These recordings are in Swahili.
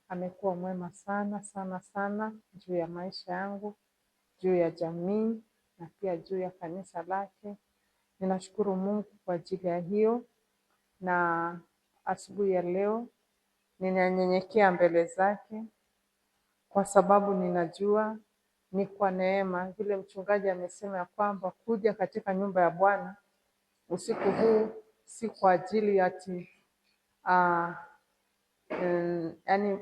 amekuwa mwema sana sana sana juu ya maisha yangu, juu ya jamii na pia juu ya kanisa lake. Ninashukuru Mungu kwa ajili ya hiyo, na asubuhi ya leo ninanyenyekea mbele zake kwa sababu ninajua ni kwa neema. Vile mchungaji amesema ya kwamba kuja katika nyumba ya Bwana usiku huu si kwa ajili ati yani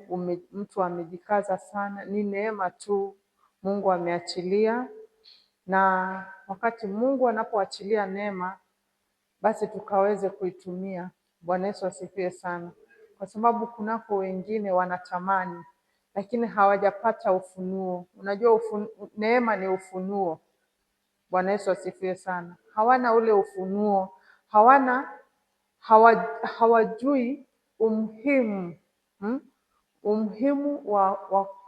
mtu amejikaza sana, ni neema tu Mungu ameachilia. Na wakati Mungu anapoachilia neema, basi tukaweze kuitumia. Bwana Yesu asifiwe sana, kwa sababu kunako wengine wanatamani lakini hawajapata ufunuo. Unajua neema ni ufunuo. Bwana Yesu asifiwe sana. Hawana ule ufunuo, hawajui umuhimu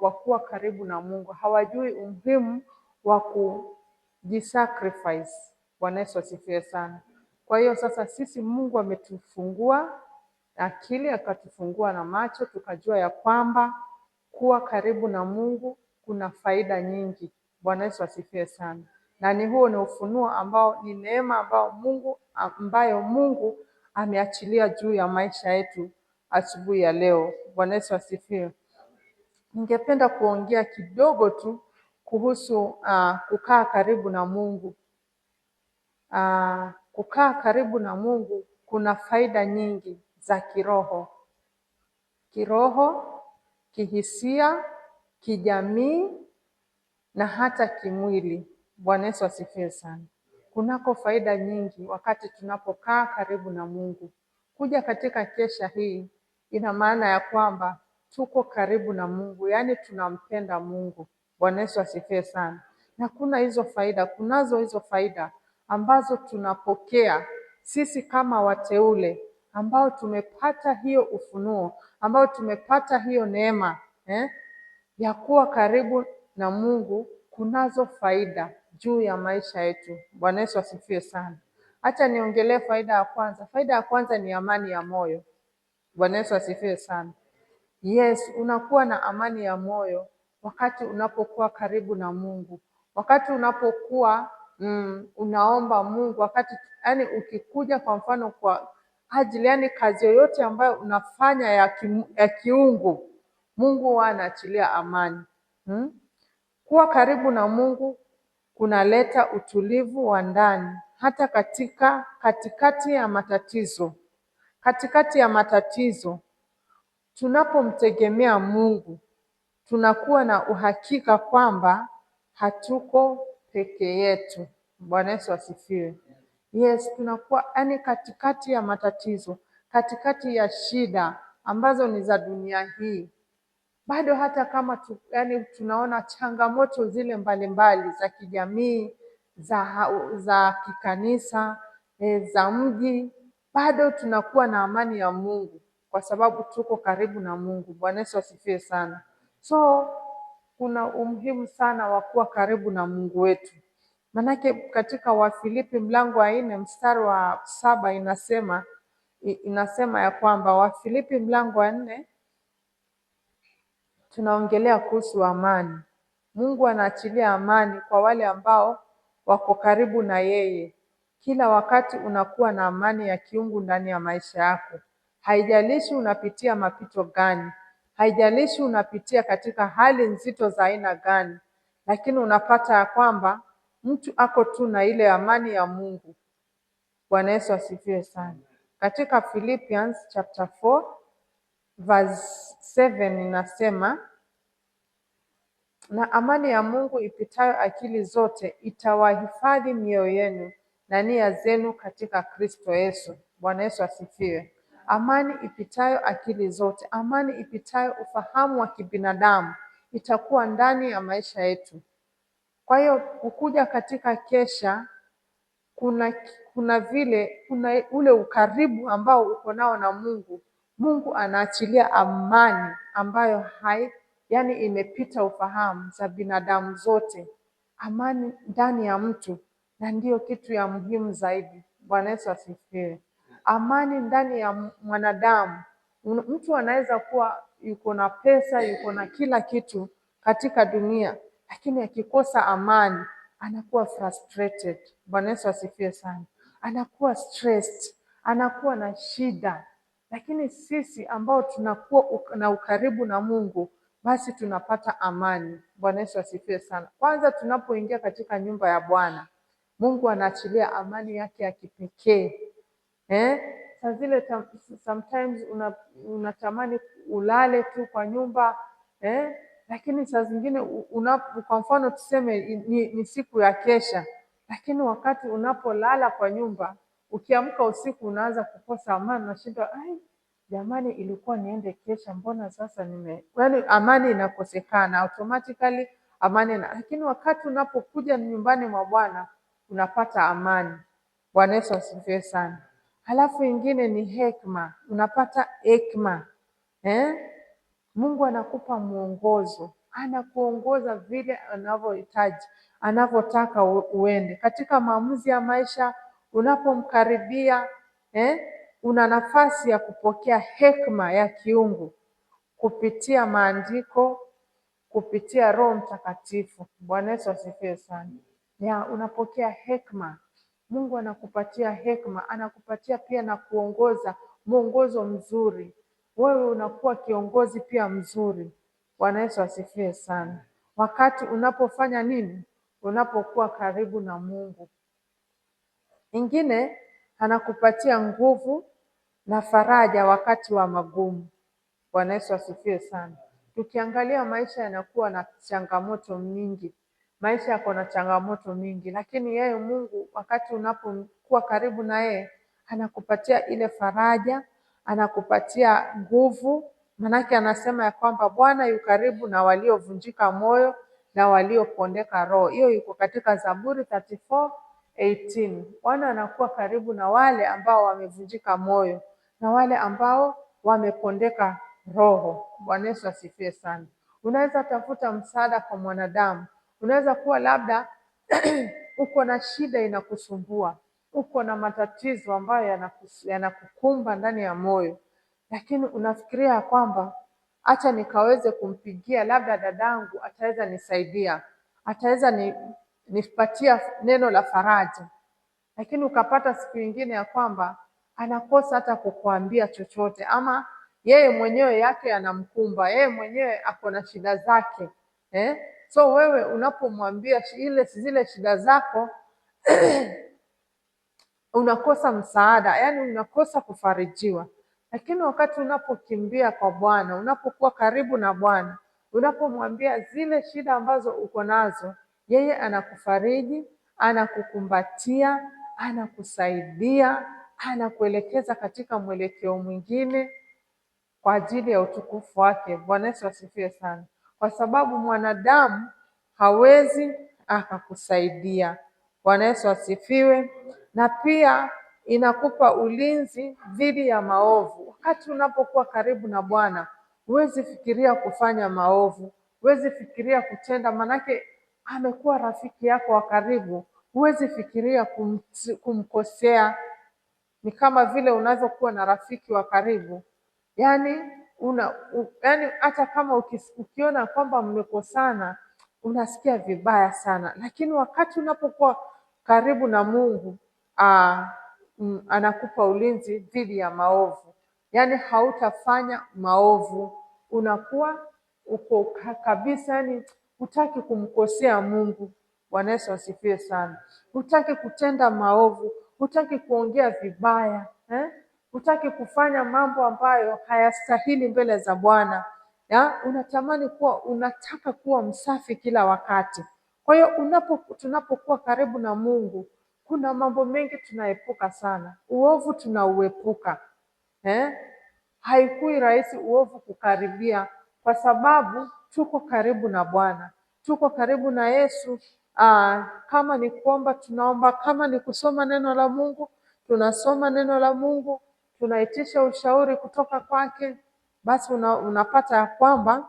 wa kuwa karibu na Mungu. Hawajui umuhimu wa kujisacrifice. Bwana Yesu asifiwe sana. Kwa hiyo sasa sisi Mungu ametufungua akili, akatufungua na macho, tukajua ya kwamba kuwa karibu na Mungu kuna faida nyingi. Bwana Yesu asifiwe sana. Na ni huo ni ufunuo ambao ni neema ambayo Mungu ameachilia juu ya maisha yetu asubuhi ya leo. Bwana Yesu asifiwe. Ningependa kuongea kidogo tu kuhusu kukaa karibu na Mungu. Kukaa karibu na Mungu kuna faida nyingi za kiroho, kihisia, kijamii na hata kimwili. Bwana Yesu asifiwe sana. Kunako faida nyingi wakati tunapokaa karibu na Mungu. Kuja katika kesha hii ina maana ya kwamba tuko karibu na Mungu, yani tunampenda Mungu. Bwana Yesu asifiwe sana. Na kunazo hizo faida ambazo tunapokea sisi kama wateule ambao tumepata hiyo ufunuo, ambao tumepata hiyo neema ya kuwa karibu na Mungu. Kunazo faida juu ya maisha yetu. Bwana Yesu asifiwe sana. Acha niongelee faida ya kwanza. Faida ya kwanza ni amani ya moyo. Bwana Yesu asifiwe sana. Yes, unakuwa na amani ya moyo wakati unapokuwa karibu na Mungu. Wakati unapokuwa unaomba Mungu, wakati yani ukikuja kwa mfano kwa ajili yani kazi yoyote ambayo unafanya ya kiungu, Mungu anaachilia amani. Kuwa karibu na Mungu kunaleta utulivu wa ndani hata katikati ya matatizo. Katikati ya matatizo tunapomtegemea Mungu tunakuwa na uhakika kwamba hatuko peke yetu. Bwana Yesu asifiwe. Yes, tunakuwa yani katikati ya matatizo, katikati ya shida ambazo ni za dunia hii. Bado hata kama tunaona changamoto zile mbalimbali za kijamii, za kikanisa, za mji, bado tunakuwa na amani ya Mungu kwa sababu tuko karibu na Mungu. Bwana Yesu asifiwe sana. So kuna umuhimu sana wa kuwa karibu na Mungu wetu. Manake katika Wafilipi mlango wa 4 mstari wa 7 inasema ya kwamba, Wafilipi mlango wa 4 tunaongelea kuhusu amani. Mungu anaachilia amani kwa wale ambao wako karibu na yeye. Kila wakati unakuwa na amani ya kiungu ndani ya maisha yako. Haijalishi unapitia mapito gani, haijalishi unapitia katika hali nzito za aina gani, lakini unapata ya kwamba mtu ako tu na ile amani ya Mungu. Bwana Yesu asifiwe sana. Katika Philippians chapter 4 verse 7 inasema, na amani ya Mungu ipitayo akili zote itawahifadhi mioyo yenu na nia zenu katika Kristo Yesu. Bwana Yesu asifiwe. Amani ipitayo akili zote, amani ipitayo ufahamu wa kibinadamu itakuwa ndani ya maisha yetu. Kwa hiyo kukuja katika kesha kuna ule ukaribu ambao uko nao na Mungu. Mungu anaachilia amani ambayo imepita ufahamu za binadamu zote. Amani ndani ya mtu, na ndiyo kitu ya muhimu zaidi. Bwana Yesu asifiwe. Amani ndani ya mwanadamu Mtu anaweza kuwa yuko na pesa, yuko na kila kitu katika dunia, lakini akikosa amani anakuwa frustrated. Bwana Yesu asifiwe sana. Anakuwa stressed, anakuwa na shida. Lakini sisi ambao tunakuwa na ukaribu na Mungu, basi tunapata amani. Bwana Yesu asifiwe sana. Kwanza tunapoingia katika nyumba ya Bwana, Mungu anaachilia amani yake ya kipekee. Saa zile sometimes unatamani ulale tu kwa nyumba, lakini saa zingine kwa mfano tuseme ni siku ya kesha, lakini wakati unapolala kwa nyumba, ukiamka usiku unaanza kukosa amani, unashindwa, jamani, ilikuwa niende kesha, mbona sasa yaani amani inakosekana automatically, lakini wakati unapokuja nyumbani mwa Bwana unapata amani. Bwana Yesu asifiwe sana. Halafu ingine ni hekima, unapata hekima. Mungu anakupa mwongozo, anakuongoza vile anavyohitaji, anavyotaka uende katika maamuzi ya maisha. Unapomkaribia, una nafasi ya kupokea hekima ya kiungu kupitia maandiko, kupitia Roho Mtakatifu. Bwana Yesu asifiwe sana. Unapokea hekima. Mungu anakupatia hekima, anakupatia pia na kuongoza, mwongozo mzuri. Wewe unakuwa kiongozi pia mzuri. Bwana Yesu asifiwe sana. Wakati unapofanya nini? Unapokuwa karibu na Mungu. Ingine, anakupatia nguvu na faraja wakati wa magumu. Bwana Yesu asifiwe sana. Tukiangalia maisha yanakuwa na changamoto nyingi. Maisha yako na changamoto mingi, lakini yeye Mungu wakati unapokuwa karibu na yeye, anakupatia ile faraja, anakupatia nguvu. Manake anasema ya kwamba Bwana yu karibu na waliovunjika moyo na waliopondeka roho. Hiyo yuko katika Zaburi 34:18. Bwana anakuwa karibu na wale ambao wamevunjika moyo na wale ambao wamepondeka roho. Bwana Yesu asifiwe sana. Unaweza tafuta msaada kwa mwanadamu. Unaweza kuwa labda uko na shida inakusumbua, uko na matatizo ambayo yanakukumba ndani ya moyo, lakini unafikiria kwamba acha nikaweze kumpigia labda dadangu, ataweza nisaidia, ataweza nipatia neno la faraja. Lakini ukapata siku nyingine ya kwamba anakosa hata kukuambia chochote, ama yeye mwenyewe yake anamkumba, yeye mwenyewe ako na shida zake. So wewe unapomwambia zile shida zako unakosa msaada, yaani unakosa kufarijiwa. Lakini wakati unapokimbia kwa Bwana, unapokuwa karibu na Bwana, unapomwambia zile shida ambazo uko nazo, yeye anakufariji, anakukumbatia, anakusaidia, anakuelekeza katika mwelekeo mwingine kwa ajili ya utukufu wake. Bwana Yesu asifiwe sana. Kwa sababu mwanadamu hawezi akakusaidia. Bwana Yesu asifiwe. Na pia inakupa ulinzi dhidi ya maovu. Wakati unapokuwa karibu na Bwana, huwezi fikiria kufanya maovu, huwezi fikiria kutenda, manake amekuwa rafiki yako wa karibu. Huwezi fikiria kumkosea. Ni kama vile unavyokuwa na rafiki wa karibu. Yaani hata kama ukiona kwamba mmekosana unasikia vibaya sana, lakini wakati unapokuwa karibu na Mungu anakupa ulinzi dhidi ya maovu. Yaani hautafanya maovu, unakuwa uko kabisa, yaani hutaki kumkosea Mungu. Bwana Yesu asifiwe sana. Hutaki kutenda maovu, hutaki kuongea vibaya, hutaki kufanya mambo ambayo hayastahili mbele za Bwana. Unataka kuwa msafi kila wakati. Kwa hiyo tunapokuwa karibu na Mungu, kuna mambo mengi tunaepuka sana. Uovu tunauepuka. Haikui rahisi uovu kukaribia kwa sababu tuko karibu na Bwana. Tuko karibu na Yesu. Kama ni kuomba tunaomba, kama ni kusoma neno la Mungu tunasoma neno la Mungu, tunaitisha ushauri kutoka kwake. Basi unapata ya kwamba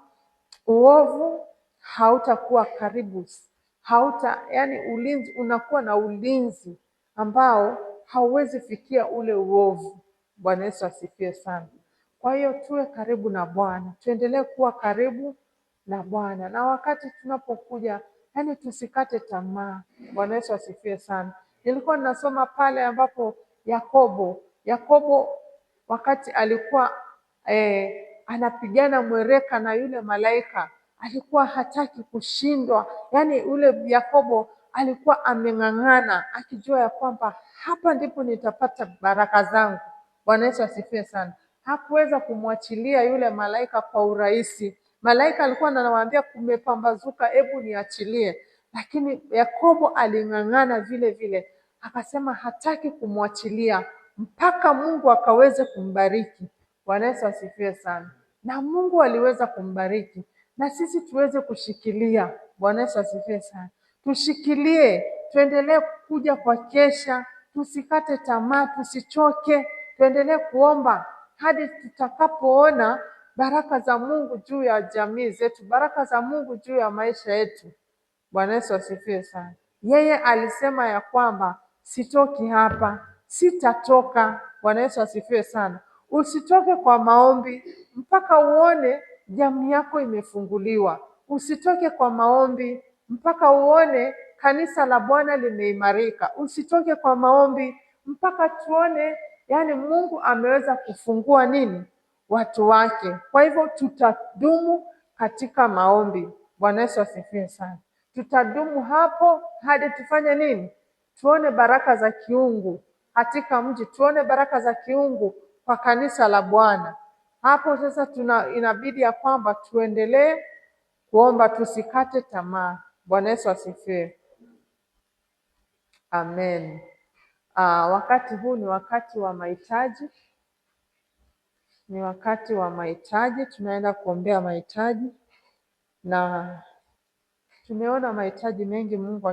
uovu hautakuwa karibu, yaani ulinzi, unakuwa na ulinzi ambao hauwezi fikia ule uovu. Bwana Yesu asifiwe sana. Kwa hiyo tuwe karibu na Bwana, tuendelee kuwa karibu na Bwana, na wakati tunapokuja, yani tusikate tamaa. Bwana Yesu asifiwe sana. Nilikuwa ninasoma pale ambapo Yakobo wakati alikuwa anapigana mwereka na yule malaika, alikuwa hataki kushindwa. Yani yule Yakobo alikuwa ameng'ang'ana akijua ya kwamba hapa ndipo nitapata baraka zangu. Bwana Yesu asifiwe sana. Hakuweza kumwachilia yule malaika kwa urahisi. Malaika alikuwa anamwambia kumepambazuka, hebu niachilie. Lakini Yakobo aling'ang'ana vile vile, akasema hataki kumwachilia mpaka Mungu akaweze kumbariki. Bwana Yesu asifiwe sana. Na Mungu aliweza kumbariki, na sisi tuweze kushikilia. Bwana Yesu asifiwe sana. Tushikilie, tuendelee kuja kwa kesha, tusikate tamaa, tusichoke, tuendelee kuomba hadi tutakapoona baraka za Mungu juu ya jamii zetu, baraka za Mungu juu ya maisha yetu. Bwana Yesu asifiwe sana. Yeye alisema ya kwamba sitoki hapa, sitatoka. Bwana Yesu asifiwe sana. Usitoke kwa maombi mpaka uone jamii yako imefunguliwa. Usitoke kwa maombi mpaka uone kanisa la Bwana limeimarika. Usitoke kwa maombi mpaka tuone yani Mungu ameweza kufungua nini? Watu wake. Kwa hivyo tutadumu katika maombi. Bwana Yesu asifiwe sana. Tutadumu hapo hadi tufanye nini? Tuone baraka za kiungu katika mji, tuone baraka za kiungu kwa kanisa la Bwana. Hapo sasa inabidi ya kwamba tuendelee kuomba, tusikate tamaa. Bwana Yesu asifiwe. Amen. Wakati huu ni wakati wa mahitaji. Ni wakati wa mahitaji, tunaenda kuombea mahitaji, na tumeona mahitaji mengi Mungu